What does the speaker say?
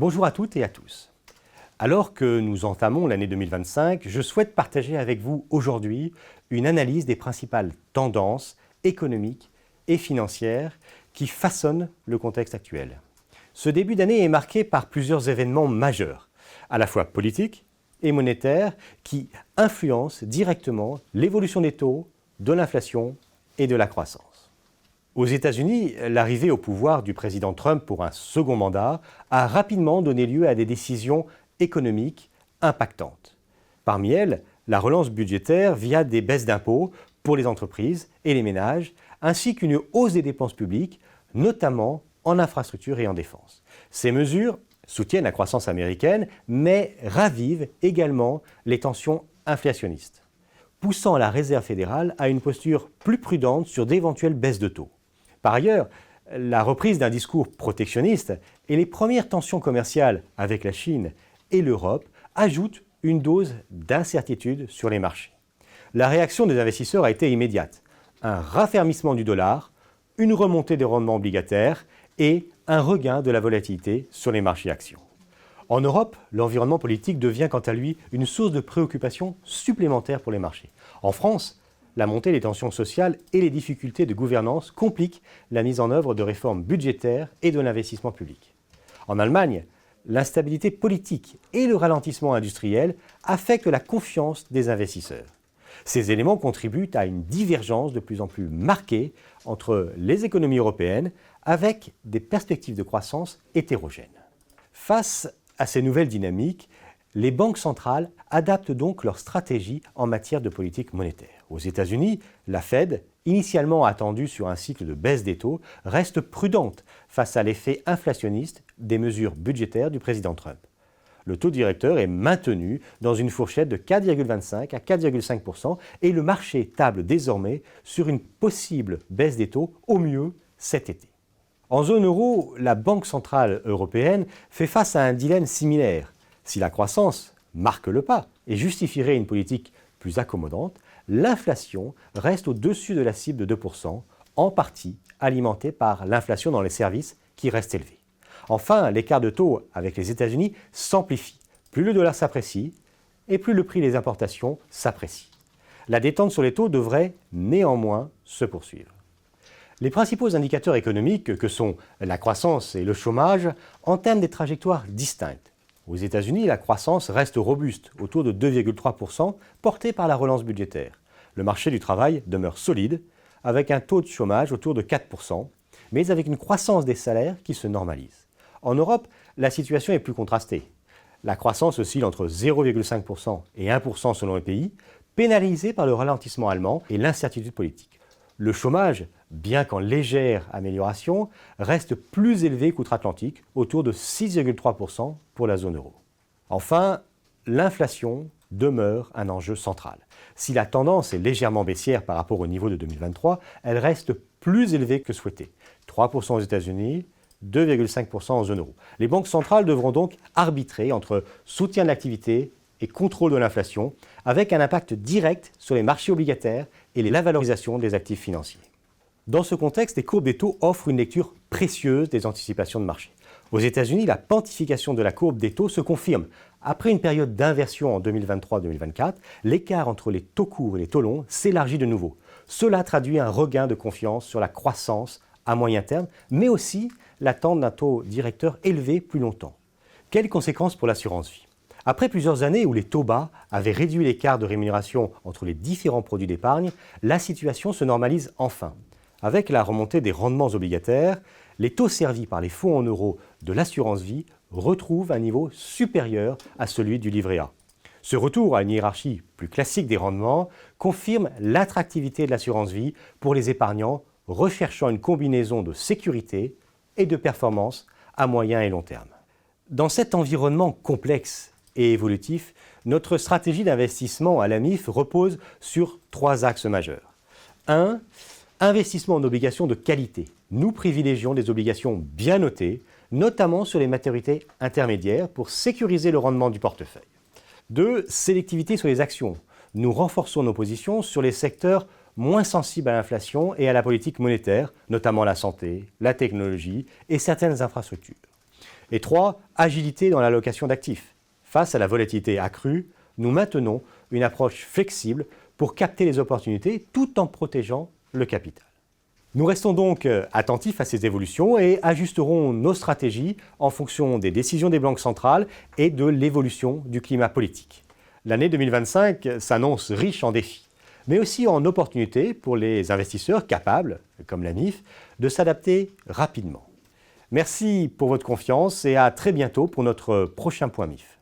Bonjour à toutes et à tous. Alors que nous entamons l'année 2025, je souhaite partager avec vous aujourd'hui une analyse des principales tendances économiques et financières qui façonnent le contexte actuel. Ce début d'année est marqué par plusieurs événements majeurs, à la fois politiques et monétaires, qui influencent directement l'évolution des taux, de l'inflation et de la croissance. Aux États-Unis, l'arrivée au pouvoir du président Trump pour un second mandat a rapidement donné lieu à des décisions économiques impactantes. Parmi elles, la relance budgétaire via des baisses d'impôts pour les entreprises et les ménages, ainsi qu'une hausse des dépenses publiques, notamment en infrastructure et en défense. Ces mesures soutiennent la croissance américaine, mais ravivent également les tensions inflationnistes, poussant la Réserve fédérale à une posture plus prudente sur d'éventuelles baisses de taux. Par ailleurs, la reprise d'un discours protectionniste et les premières tensions commerciales avec la Chine et l'Europe ajoutent une dose d'incertitude sur les marchés. La réaction des investisseurs a été immédiate. Un raffermissement du dollar, une remontée des rendements obligataires et un regain de la volatilité sur les marchés actions. En Europe, l'environnement politique devient quant à lui une source de préoccupation supplémentaire pour les marchés. En France, la montée des tensions sociales et les difficultés de gouvernance compliquent la mise en œuvre de réformes budgétaires et de l'investissement public. En Allemagne, l'instabilité politique et le ralentissement industriel affectent la confiance des investisseurs. Ces éléments contribuent à une divergence de plus en plus marquée entre les économies européennes avec des perspectives de croissance hétérogènes. Face à ces nouvelles dynamiques, les banques centrales adaptent donc leur stratégie en matière de politique monétaire. Aux États-Unis, la Fed, initialement attendue sur un cycle de baisse des taux, reste prudente face à l'effet inflationniste des mesures budgétaires du président Trump. Le taux directeur est maintenu dans une fourchette de 4,25 à 4,5% et le marché table désormais sur une possible baisse des taux au mieux cet été. En zone euro, la Banque centrale européenne fait face à un dilemme similaire. Si la croissance marque le pas et justifierait une politique plus accommodante, l'inflation reste au-dessus de la cible de 2%, en partie alimentée par l'inflation dans les services qui reste élevée. Enfin, l'écart de taux avec les États-Unis s'amplifie. Plus le dollar s'apprécie et plus le prix des importations s'apprécie. La détente sur les taux devrait néanmoins se poursuivre. Les principaux indicateurs économiques que sont la croissance et le chômage entament des trajectoires distinctes. Aux États-Unis, la croissance reste robuste, autour de 2,3%, portée par la relance budgétaire. Le marché du travail demeure solide, avec un taux de chômage autour de 4%, mais avec une croissance des salaires qui se normalise. En Europe, la situation est plus contrastée. La croissance oscille entre 0,5% et 1% selon les pays, pénalisée par le ralentissement allemand et l'incertitude politique. Le chômage, bien qu'en légère amélioration, reste plus élevé qu'outre-Atlantique, autour de 6,3% pour la zone euro. Enfin, l'inflation demeure un enjeu central. Si la tendance est légèrement baissière par rapport au niveau de 2023, elle reste plus élevée que souhaité. 3% aux États-Unis, 2,5% en zone euro. Les banques centrales devront donc arbitrer entre soutien de l'activité et contrôle de l'inflation, avec un impact direct sur les marchés obligataires et la valorisation des actifs financiers. Dans ce contexte, les courbes des taux offrent une lecture précieuse des anticipations de marché. Aux États-Unis, la quantification de la courbe des taux se confirme. Après une période d'inversion en 2023-2024, l'écart entre les taux courts et les taux longs s'élargit de nouveau. Cela traduit un regain de confiance sur la croissance à moyen terme, mais aussi l'attente d'un taux directeur élevé plus longtemps. Quelles conséquences pour l'assurance vie ? Après plusieurs années où les taux bas avaient réduit l'écart de rémunération entre les différents produits d'épargne, la situation se normalise enfin. Avec la remontée des rendements obligataires, les taux servis par les fonds en euros de l'assurance vie retrouvent un niveau supérieur à celui du livret A. Ce retour à une hiérarchie plus classique des rendements confirme l'attractivité de l'assurance vie pour les épargnants recherchant une combinaison de sécurité et de performance à moyen et long terme. Dans cet environnement complexe et évolutif, notre stratégie d'investissement à l'AMIF repose sur 3 axes majeurs. 1. Investissement en obligations de qualité. Nous privilégions des obligations bien notées, notamment sur les maturités intermédiaires pour sécuriser le rendement du portefeuille. 2. Sélectivité sur les actions. Nous renforçons nos positions sur les secteurs moins sensibles à l'inflation et à la politique monétaire, notamment la santé, la technologie et certaines infrastructures. Et 3, agilité dans l'allocation d'actifs. Face à la volatilité accrue, nous maintenons une approche flexible pour capter les opportunités tout en protégeant le capital. Nous restons donc attentifs à ces évolutions et ajusterons nos stratégies en fonction des décisions des banques centrales et de l'évolution du climat politique. L'année 2025 s'annonce riche en défis, mais aussi en opportunités pour les investisseurs capables, comme la MIF, de s'adapter rapidement. Merci pour votre confiance et à très bientôt pour notre prochain point MIF.